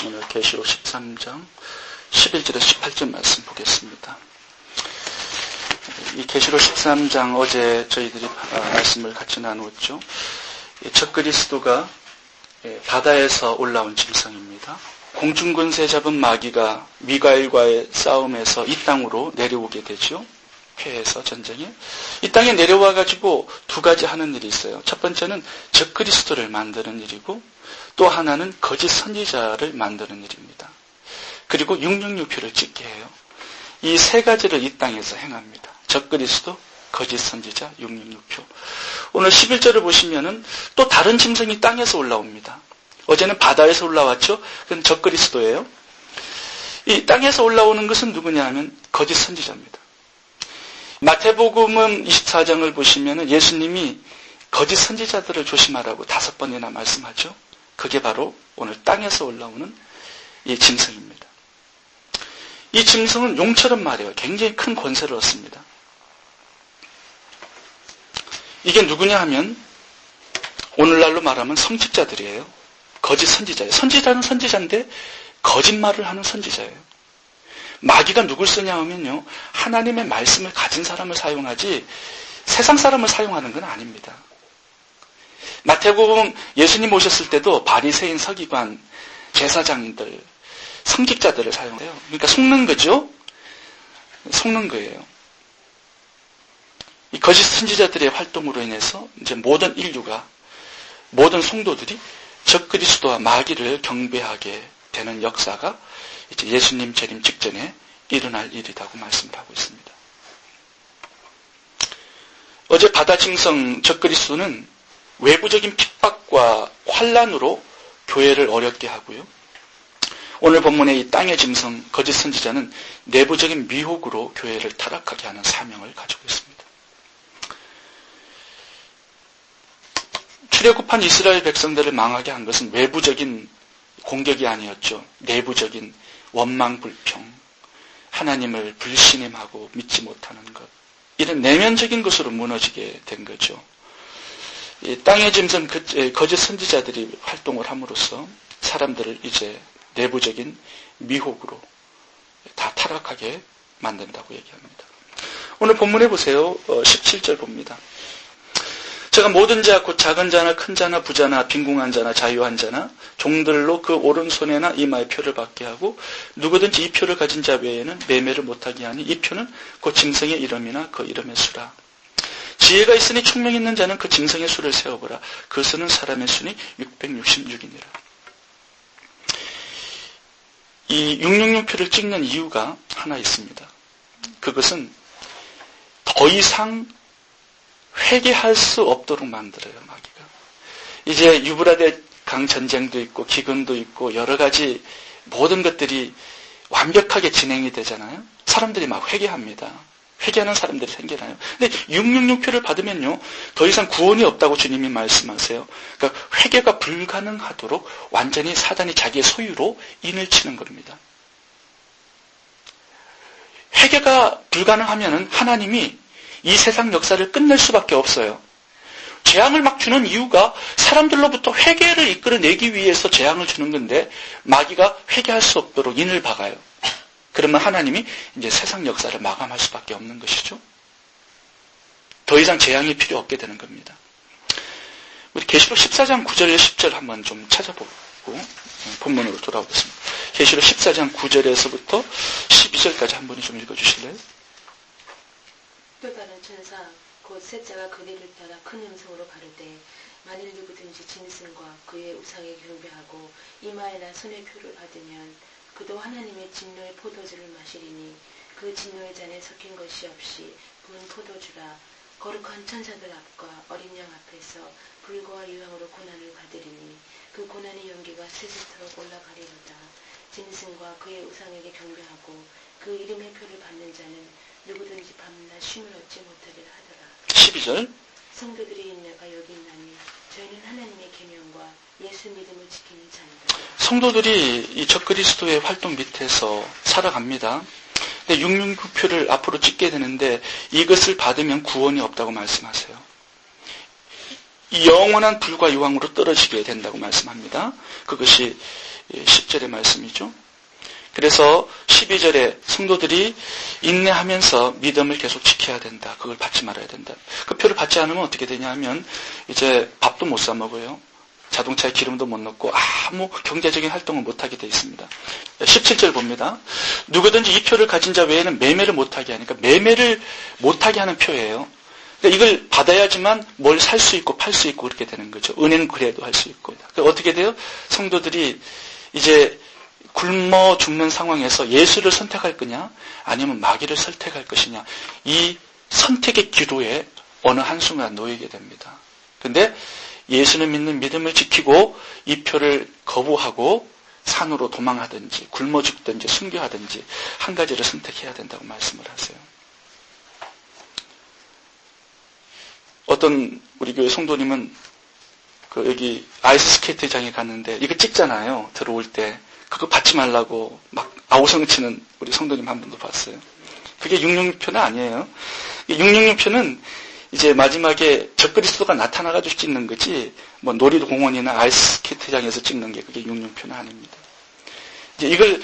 오늘 계시록 13장 11절에서 18절 말씀 보겠습니다. 이 계시록 13장 어제 저희들이 말씀을 같이 나누었죠. 적그리스도가 바다에서 올라온 짐승입니다. 공중권세 잡은 마귀가 미가엘과의 싸움에서 이 땅으로 내려오게 되죠. 회에서 전쟁에. 이 땅에 내려와가지고 두 가지 하는 일이 있어요. 첫 번째는 적그리스도를 만드는 일이고 또 하나는 거짓 선지자를 만드는 일입니다. 그리고 666표를 찍게 해요. 이 세 가지를 이 땅에서 행합니다. 적그리스도, 거짓 선지자, 666표. 오늘 11절을 보시면은 또 다른 짐승이 땅에서 올라옵니다. 어제는 바다에서 올라왔죠? 그건 적그리스도예요. 이 땅에서 올라오는 것은 누구냐 하면 거짓 선지자입니다. 마태복음 24장을 보시면은 예수님이 거짓 선지자들을 조심하라고 5번이나 말씀하죠. 그게 바로 오늘 땅에서 올라오는 이 짐승입니다. 이 짐승은 용처럼 말해요. 굉장히 큰 권세를 얻습니다. 이게 누구냐 하면 오늘날로 말하면 성직자들이에요. 거짓 선지자예요. 선지자는 선지자인데 거짓말을 하는 선지자예요. 마귀가 누굴 쓰냐 하면요. 하나님의 말씀을 가진 사람을 사용하지 세상 사람을 사용하는 건 아닙니다. 마태복음 예수님 오셨을 때도 바리새인, 서기관, 제사장인들, 성직자들을 사용해요. 그러니까 속는 거죠. 속는 거예요. 이 거짓 선지자들의 활동으로 인해서 이제 모든 인류가, 모든 성도들이 적그리스도와 마귀를 경배하게 되는 역사가 이제 예수님 재림 직전에 일어날 일이라고 말씀을 하고 있습니다. 어제 바다 짐승 적그리스도는 외부적인 핍박과 환란으로 교회를 어렵게 하고요. 오늘 본문의 이 땅의 짐승 거짓 선지자는 내부적인 미혹으로 교회를 타락하게 하는 사명을 가지고 있습니다. 출애굽한 이스라엘 백성들을 망하게 한 것은 외부적인 공격이 아니었죠. 내부적인 원망, 불평, 하나님을 불신임하고 믿지 못하는 것, 이런 내면적인 것으로 무너지게 된 거죠. 이 땅의 짐승 거짓 선지자들이 활동을 함으로써 사람들을 이제 내부적인 미혹으로 다 타락하게 만든다고 얘기합니다. 오늘 본문에 보세요. 17절 봅니다. 제가 모든 자, 곧 작은 자나 큰 자나 부자나 빈궁한 자나 자유한 자나 종들로 그 오른손에나 이마에 표를 받게 하고 누구든지 이 표를 가진 자 외에는 매매를 못하게 하니 이 표는 곧 짐승의 이름이나 그 이름의 수라. 지혜가 있으니 총명 있는 자는 그 짐승의 수를 세어보라. 그 수는 사람의 수니 666이니라. 이 666표를 찍는 이유가 하나 있습니다. 그것은 더 이상 회개할 수 없도록 만들어요, 마귀가. 이제 유브라데 강 전쟁도 있고 기근도 있고 여러 가지 모든 것들이 완벽하게 진행이 되잖아요. 사람들이 막 회개합니다. 회개하는 사람들이 생겨나요. 근데 666표를 받으면요, 더 이상 구원이 없다고 주님이 말씀하세요. 그러니까 회개가 불가능하도록 완전히 사단이 자기의 소유로 인을 치는 겁니다. 회개가 불가능하면은 하나님이 이 세상 역사를 끝낼 수밖에 없어요. 재앙을 막 주는 이유가 사람들로부터 회개를 이끌어내기 위해서 재앙을 주는 건데 마귀가 회개할 수 없도록 인을 박아요. 그러면 하나님이 이제 세상 역사를 마감할 수밖에 없는 것이죠. 더 이상 재앙이 필요 없게 되는 겁니다. 우리 계시록 14장 9절 10절 한번 좀 찾아보고 본문으로 돌아오겠습니다. 계시록 14장 9절에서부터 12절까지 한 분이 좀 읽어주실래요? 또 다른 천사 곧 셋째가 그네를 따라 큰 음성으로 가르되 만일 누구든지 짐승과 그의 우상에 경배하고 이마에나 손에 표를 받으면 그도 하나님의 진노의 포도주를 마시리니 그 진노의 잔에 섞인 것이 없이 부은 포도주라. 거룩한 천사들 앞과 어린 양 앞에서 불과 유황으로 고난을 받으리니 그 고난의 연기가 세세토록 올라가리로다. 짐승과 그의 우상에게 경배하고 그 이름의 표를 받는 자는 누구든지 밤낮 쉼을 얻지 못하리라 하더라. 12절 성도들이 내가 여기 있나니 저희는 하나님의 계명과 예수 믿음을 지키는 자입니다. 성도들이 이 적그리스도의 활동 밑에서 살아갑니다. 근데 669표를 앞으로 찍게 되는데 이것을 받으면 구원이 없다고 말씀하세요. 영원한 불과 유황으로 떨어지게 된다고 말씀합니다. 그것이 10절의 말씀이죠. 그래서 12절에 성도들이 인내하면서 믿음을 계속 지켜야 된다. 그걸 받지 말아야 된다. 그 표를 받지 않으면 어떻게 되냐 하면 이제 밥도 못 사 먹어요. 자동차에 기름도 못 넣고 아무 경제적인 활동을 못하게 되어 있습니다. 17절 봅니다. 누구든지 이 표를 가진 자 외에는 매매를 못하게 하니까 매매를 못하게 하는 표예요. 그러니까 이걸 받아야지만 뭘 살 수 있고 팔 수 있고 그렇게 되는 거죠. 은행 거래도 할 수 있고. 그러니까 어떻게 돼요? 성도들이 이제 굶어 죽는 상황에서 예수를 선택할 거냐 아니면 마귀를 선택할 것이냐 이 선택의 기로에 어느 한순간 놓이게 됩니다. 그런데 예수를 믿는 믿음을 지키고 이 표를 거부하고 산으로 도망하든지 굶어 죽든지 순교하든지 한 가지를 선택해야 된다고 말씀을 하세요. 어떤 우리 교회 성도님은 여기 아이스 스케이트장에 갔는데 이거 찍잖아요. 들어올 때. 그거 받지 말라고 막 아우성치는 우리 성도님 한 분도 봤어요. 그게 666표는 아니에요. 666표는 이제 마지막에 적그리스도가 나타나가지고 찍는 거지, 뭐 놀이공원이나 아이스스케이트장에서 찍는 게 그게 666표는 아닙니다. 이제 이걸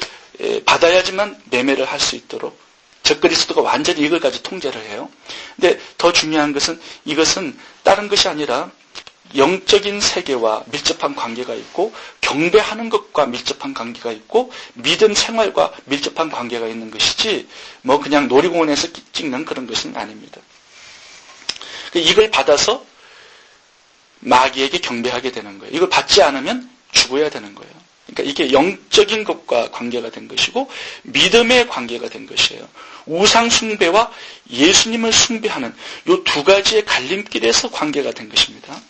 받아야지만 매매를 할 수 있도록 적그리스도가 완전히 이걸까지 통제를 해요. 근데 더 중요한 것은 이것은 다른 것이 아니라 영적인 세계와 밀접한 관계가 있고 경배하는 것과 밀접한 관계가 있고 믿음 생활과 밀접한 관계가 있는 것이지 뭐 그냥 놀이공원에서 찍는 그런 것은 아닙니다. 이걸 받아서 마귀에게 경배하게 되는 거예요. 이걸 받지 않으면 죽어야 되는 거예요. 그러니까 이게 영적인 것과 관계가 된 것이고 믿음의 관계가 된 것이에요. 우상 숭배와 예수님을 숭배하는 이 두 가지의 갈림길에서 관계가 된 것입니다.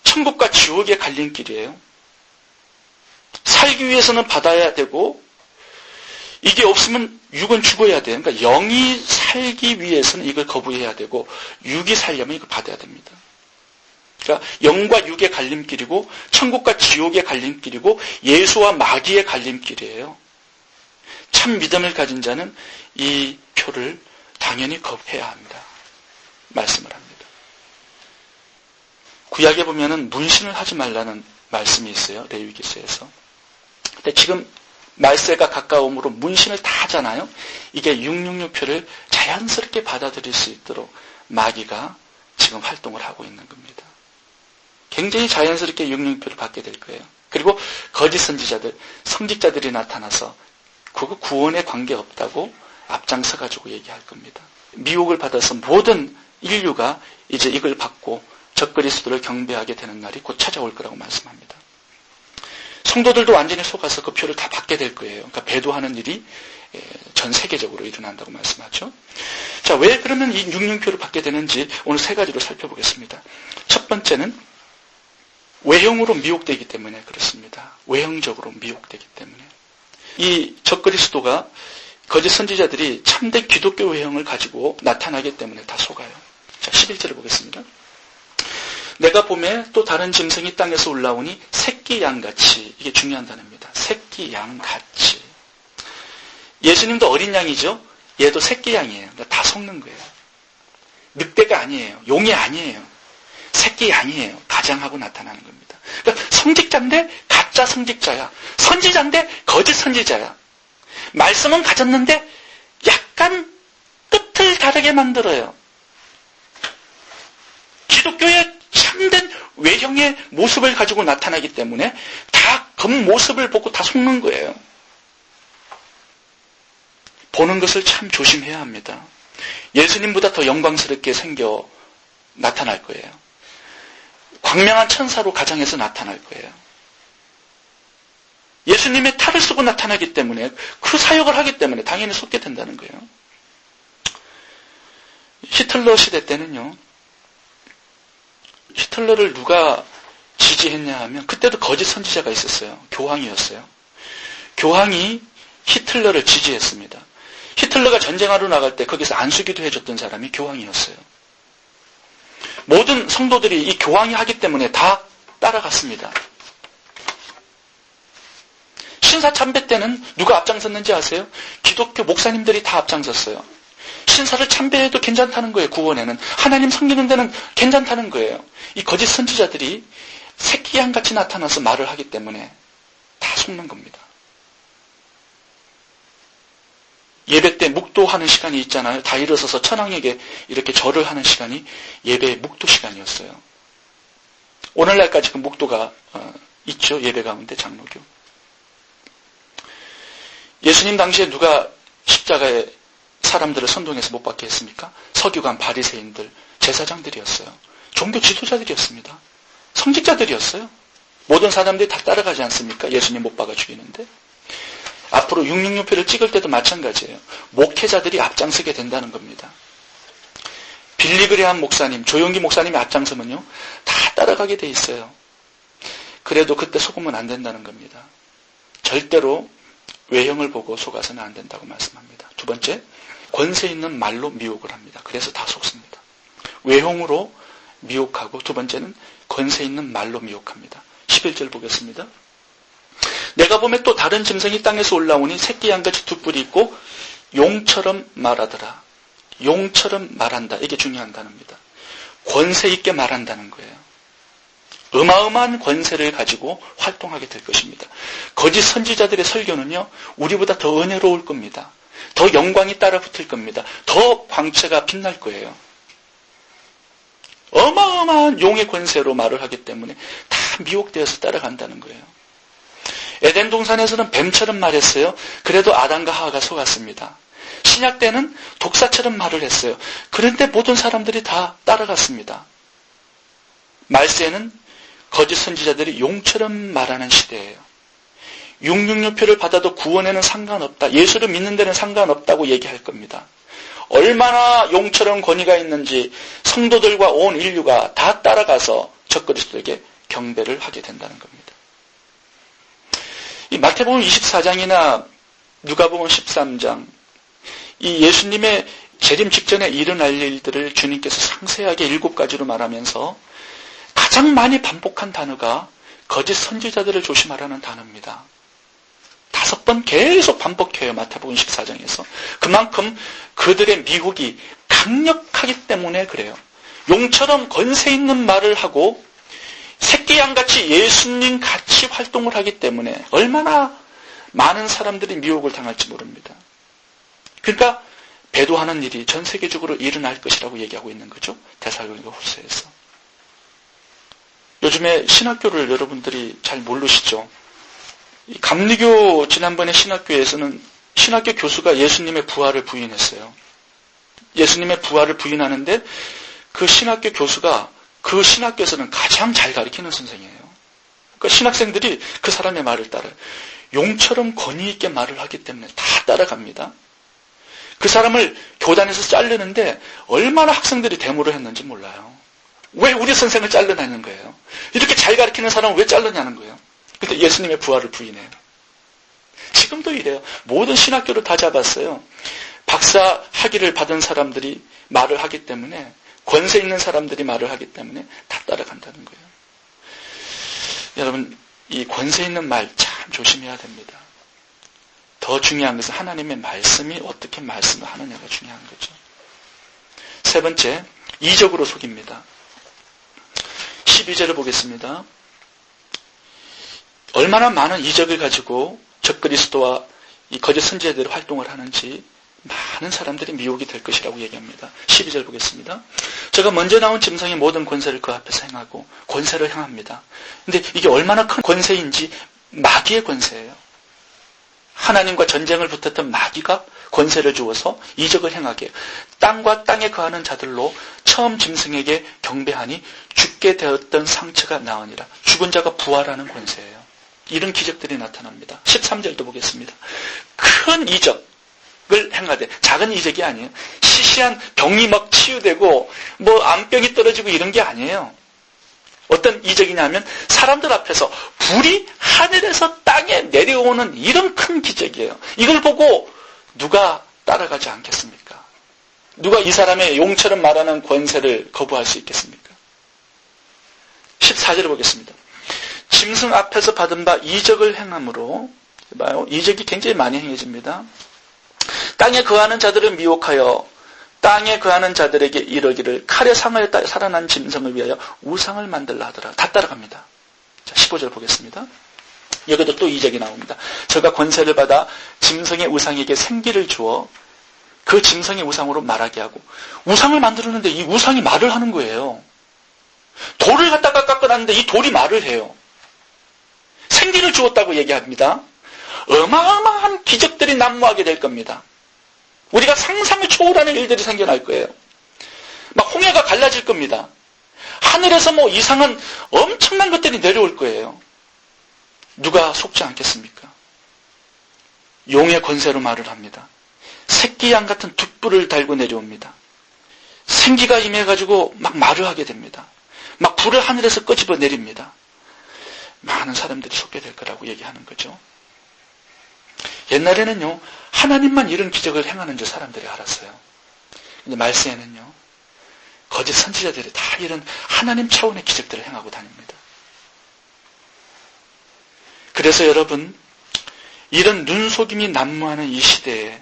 천국과 지옥의 갈림길이에요. 살기 위해서는 받아야 되고 이게 없으면 육은 죽어야 돼요. 그러니까 영이 살기 위해서는 이걸 거부해야 되고 육이 살려면 이걸 받아야 됩니다. 그러니까 영과 육의 갈림길이고 천국과 지옥의 갈림길이고 예수와 마귀의 갈림길이에요. 참 믿음을 가진 자는 이 표를 당연히 거부해야 합니다. 말씀을 합니다. 구약에 보면은 문신을 하지 말라는 말씀이 있어요. 레위기서에서. 근데 지금 말세가 가까움으로 문신을 다 하잖아요. 이게 666표를 자연스럽게 받아들일 수 있도록 마귀가 지금 활동을 하고 있는 겁니다. 굉장히 자연스럽게 666표를 받게 될 거예요. 그리고 거짓 선지자들, 성직자들이 나타나서 그거 구원에 관계없다고 앞장서가지고 얘기할 겁니다. 미혹을 받아서 모든 인류가 이제 이걸 받고 적그리스도를 경배하게 되는 날이 곧 찾아올 거라고 말씀합니다. 성도들도 완전히 속아서 그 표를 다 받게 될 거예요. 그러니까 배도하는 일이 전 세계적으로 일어난다고 말씀하죠. 자, 왜 그러면 이 666표를 받게 되는지 오늘 세 가지로 살펴보겠습니다. 첫 번째는 외형으로 미혹되기 때문에 그렇습니다. 외형적으로 미혹되기 때문에. 이 적그리스도가 거짓 선지자들이 참된 기독교 외형을 가지고 나타나기 때문에 다 속아요. 자, 11절을 보겠습니다. 내가 봄에 또 다른 짐승이 땅에서 올라오니 새끼 양같이, 이게 중요한 단어입니다. 새끼 양같이. 예수님도 어린 양이죠. 얘도 새끼 양이에요. 그러니까 다 속는 거예요. 늑대가 아니에요. 용이 아니에요. 새끼 양이에요. 가장하고 나타나는 겁니다. 그러니까 성직자인데 가짜 성직자야. 선지자인데 거짓 선지자야. 말씀은 가졌는데 약간 끝을 다르게 만들어요. 기독교의 참된 외형의 모습을 가지고 나타나기 때문에 다 겉모습을 보고 다 속는 거예요. 보는 것을 참 조심해야 합니다. 예수님보다 더 영광스럽게 생겨 나타날 거예요. 광명한 천사로 가장해서 나타날 거예요. 예수님의 탈을 쓰고 나타나기 때문에 그 사역을 하기 때문에 당연히 속게 된다는 거예요. 히틀러 시대 때는요. 히틀러를 누가 지지했냐 하면 그때도 거짓 선지자가 있었어요. 교황이었어요. 교황이 히틀러를 지지했습니다. 히틀러가 전쟁하러 나갈 때 거기서 안수기도 해줬던 사람이 교황이었어요. 모든 성도들이 이 교황이 하기 때문에 다 따라갔습니다. 신사 참배 때는 누가 앞장섰는지 아세요? 기독교 목사님들이 다 앞장섰어요. 신사를 참배해도 괜찮다는 거예요. 구원에는. 하나님 섬기는 데는 괜찮다는 거예요. 이 거짓 선지자들이 새끼 양같이 나타나서 말을 하기 때문에 속는 겁니다. 예배 때 묵도하는 시간이 있잖아요. 다 일어서서 천왕에게 이렇게 절을 하는 시간이 예배의 묵도 시간이었어요. 오늘날까지 그 묵도가 있죠. 예배 가운데 장로교. 예수님 당시에 누가 십자가에 사람들을 선동해서 못 박게 했습니까? 서기관, 바리새인들, 제사장들이었어요. 종교 지도자들이었습니다. 성직자들이었어요. 모든 사람들이 다 따라가지 않습니까? 예수님 못 박아 죽이는데. 앞으로 666표를 찍을 때도 마찬가지예요. 목회자들이 앞장서게 된다는 겁니다. 빌리그레함 목사님, 조용기 목사님이 앞장서면요, 다 따라가게 돼 있어요. 그래도 그때 속으면 안 된다는 겁니다. 절대로 외형을 보고 속아서는 안 된다고 말씀합니다. 두 번째, 권세 있는 말로 미혹을 합니다. 그래서 다 속습니다. 외형으로 미혹하고, 두 번째는 권세 있는 말로 미혹합니다. 11절 보겠습니다. 내가 보면 또 다른 짐승이 땅에서 올라오니 새끼 양같이 두 뿔이 있고 용처럼 말하더라. 용처럼 말한다. 이게 중요한 단어입니다. 권세 있게 말한다는 거예요. 어마어마한 권세를 가지고 활동하게 될 것입니다. 거짓 선지자들의 설교는요, 우리보다 더 은혜로울 겁니다. 더 영광이 따라붙을 겁니다. 더 광채가 빛날 거예요. 어마어마한 용의 권세로 말을 하기 때문에 다 미혹되어서 따라간다는 거예요. 에덴 동산에서는 뱀처럼 말했어요. 그래도 아담과 하와가 속았습니다. 신약 때는 독사처럼 말을 했어요. 그런데 모든 사람들이 다 따라갔습니다. 말세에는 거짓 선지자들이 용처럼 말하는 시대예요. 666표를 받아도 구원에는 상관없다. 예수를 믿는 데는 상관없다고 얘기할 겁니다. 얼마나 용처럼 권위가 있는지 성도들과 온 인류가 다 따라가서 적그리스도에게 경배를 하게 된다는 겁니다. 이 마태복음 24장이나 누가복음 13장, 이 예수님의 재림 직전에 일어날 일들을 주님께서 상세하게 7가지로 말하면서 가장 많이 반복한 단어가 거짓 선지자들을 조심하라는 단어입니다. 5번 계속 반복해요. 마태복음 14장에서. 그만큼 그들의 미혹이 강력하기 때문에 그래요. 용처럼 권세 있는 말을 하고 새끼양같이 예수님 같이 활동을 하기 때문에 얼마나 많은 사람들이 미혹을 당할지 모릅니다. 그러니까 배도하는 일이 전 세계적으로 일어날 것이라고 얘기하고 있는 거죠. 데살로니가 후서에서. 요즘에 신학교를 여러분들이 잘 모르시죠. 감리교 지난번에 신학교에서는 신학교 교수가 예수님의 부활을 부인했어요. 예수님의 부활을 부인하는데 그 신학교 교수가 그 신학교에서는 가장 잘 가르치는 선생이에요. 그러니까 신학생들이 그 사람의 말을 따라요. 용처럼 권위 있게 말을 하기 때문에 다 따라갑니다. 그 사람을 교단에서 자르는데 얼마나 학생들이 데모를 했는지 몰라요. 왜 우리 선생을 잘라내는 거예요? 이렇게 잘 가르치는 사람을 왜 잘르냐는 거예요. 근데 예수님의 부활을 부인해요. 지금도 이래요. 모든 신학교를 다 잡았어요. 박사 학위를 받은 사람들이 말을 하기 때문에, 권세 있는 사람들이 말을 하기 때문에 다 따라간다는 거예요. 여러분, 이 권세 있는 말 참 조심해야 됩니다. 더 중요한 것은 하나님의 말씀이 어떻게 말씀을 하느냐가 중요한 거죠. 세 번째, 이적으로 속입니다. 12절을 보겠습니다. 얼마나 많은 이적을 가지고 적그리스도와 이 거짓 선지자들이 활동을 하는지 많은 사람들이 미혹이 될 것이라고 얘기합니다. 12절 보겠습니다. 제가 먼저 나온 짐승의 모든 권세를 그 앞에서 행하고 권세를 행합니다. 근데 이게 얼마나 큰 권세인지 마귀의 권세예요. 하나님과 전쟁을 붙었던 마귀가 권세를 주어서 이적을 행하게 해요. 땅과 땅에 거하는 자들로 처음 짐승에게 경배하니 죽게 되었던 상처가 나으니라. 죽은 자가 부활하는 권세예요. 이런 기적들이 나타납니다. 13절도 보겠습니다. 큰 이적을 행하되, 작은 이적이 아니에요. 시시한 병이 막 치유되고 뭐 암병이 떨어지고 이런 게 아니에요. 어떤 이적이냐면 사람들 앞에서 불이 하늘에서 땅에 내려오는 이런 큰 기적이에요. 이걸 보고 누가 따라가지 않겠습니까? 누가 이 사람의 용처럼 말하는 권세를 거부할 수 있겠습니까? 14절을 보겠습니다. 짐승 앞에서 받은 바 이적을 행함으로, 봐요. 이적이 굉장히 많이 행해집니다. 땅에 거하는 자들을 미혹하여 땅에 거하는 자들에게 이르기를 칼에 상하여 살아난 짐승을 위하여 우상을 만들라 하더라. 다 따라갑니다. 자, 15절 보겠습니다. 여기도 또 이적이 나옵니다. 저가 권세를 받아 짐승의 우상에게 생기를 주어 그 짐승의 우상으로 말하게 하고, 우상을 만들었는데 이 우상이 말을 하는 거예요. 돌을 갖다가 깎아놨는데 이 돌이 말을 해요. 생기를 주었다고 얘기합니다. 어마어마한 기적들이 난무하게 될 겁니다. 우리가 상상을 초월하는 일들이 생겨날 거예요. 막 홍해가 갈라질 겁니다. 하늘에서 뭐 이상한 엄청난 것들이 내려올 거예요. 누가 속지 않겠습니까? 용의 권세로 말을 합니다. 새끼양 같은 둑불을 달고 내려옵니다. 생기가 임해가지고 막 말을 하게 됩니다. 막 불을 하늘에서 끄집어 내립니다. 많은 사람들이 속게 될 거라고 얘기하는 거죠. 옛날에는요, 하나님만 이런 기적을 행하는 줄 사람들이 알았어요. 근데 말세에는요, 거짓 선지자들이 다 이런 하나님 차원의 기적들을 행하고 다닙니다. 그래서 여러분, 이런 눈속임이 난무하는 이 시대에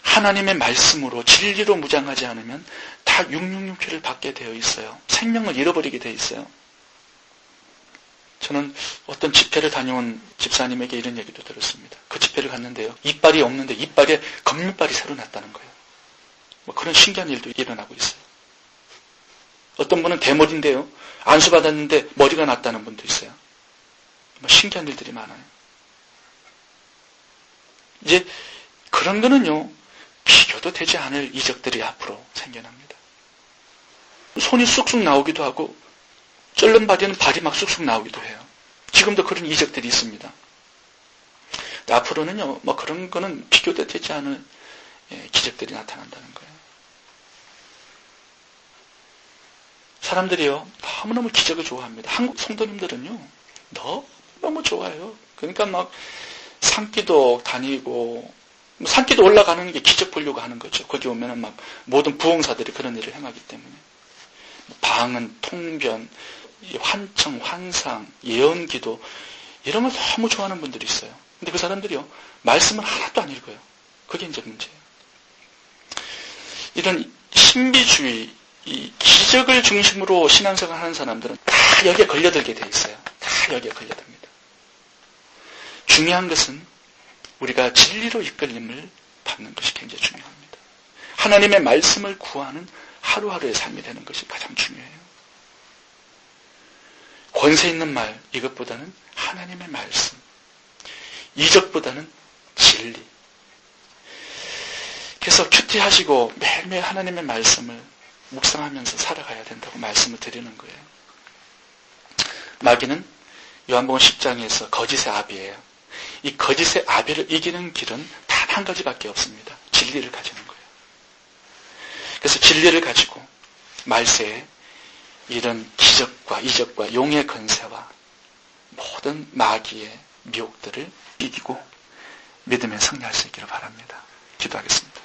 하나님의 말씀으로 진리로 무장하지 않으면 다 666피를 받게 되어 있어요. 생명을 잃어버리게 되어 있어요. 저는 어떤 집회를 다녀온 집사님에게 이런 얘기도 들었습니다. 그 집회를 갔는데요, 이빨이 없는데 이빨에 검은빨이 새로 났다는 거예요. 뭐 그런 신기한 일도 일어나고 있어요. 어떤 분은 대머리인데요, 안수받았는데 머리가 났다는 분도 있어요. 뭐 신기한 일들이 많아요. 이제 그런 거는요, 비교도 되지 않을 이적들이 앞으로 생겨납니다. 손이 쑥쑥 나오기도 하고 쩔른 바디는 발이 막 쑥쑥 나오기도 해요. 지금도 그런 이적들이 있습니다. 앞으로는요, 뭐 그런 거는 비교도 되지 않을 기적들이 나타난다는 거예요. 사람들이요, 너무너무 기적을 좋아합니다. 한국 성도님들은요, 너무 좋아해요. 그러니까 막 산기도 다니고, 산기도 올라가는 게 기적 보려고 하는 거죠. 거기 오면은 막 모든 부흥사들이 그런 일을 행하기 때문에. 방언, 통변, 환청, 환상, 예언기도, 이런 걸 너무 좋아하는 분들이 있어요. 근데 그 사람들이요, 말씀을 하나도 안 읽어요. 그게 이제 문제예요. 이런 신비주의, 이 기적을 중심으로 신앙생활 하는 사람들은 다 여기에 걸려들게 돼 있어요. 다 여기에 걸려듭니다. 중요한 것은 우리가 진리로 이끌림을 받는 것이 굉장히 중요합니다. 하나님의 말씀을 구하는 하루하루의 삶이 되는 것이 가장 중요해요. 권세 있는 말, 이것보다는 하나님의 말씀, 이적보다는 진리. 그래서 큐티하시고 매일매일 하나님의 말씀을 묵상하면서 살아가야 된다고 말씀을 드리는 거예요. 마귀는 요한복음 10장에서 거짓의 아비예요. 이 거짓의 아비를 이기는 길은 단 한 가지밖에 없습니다. 진리를 가지는 거예요. 그래서 진리를 가지고 말세에 이런 기적과 이적과 용의 권세와 모든 마귀의 미혹들을 이기고 믿음에 승리할 수 있기를 바랍니다. 기도하겠습니다.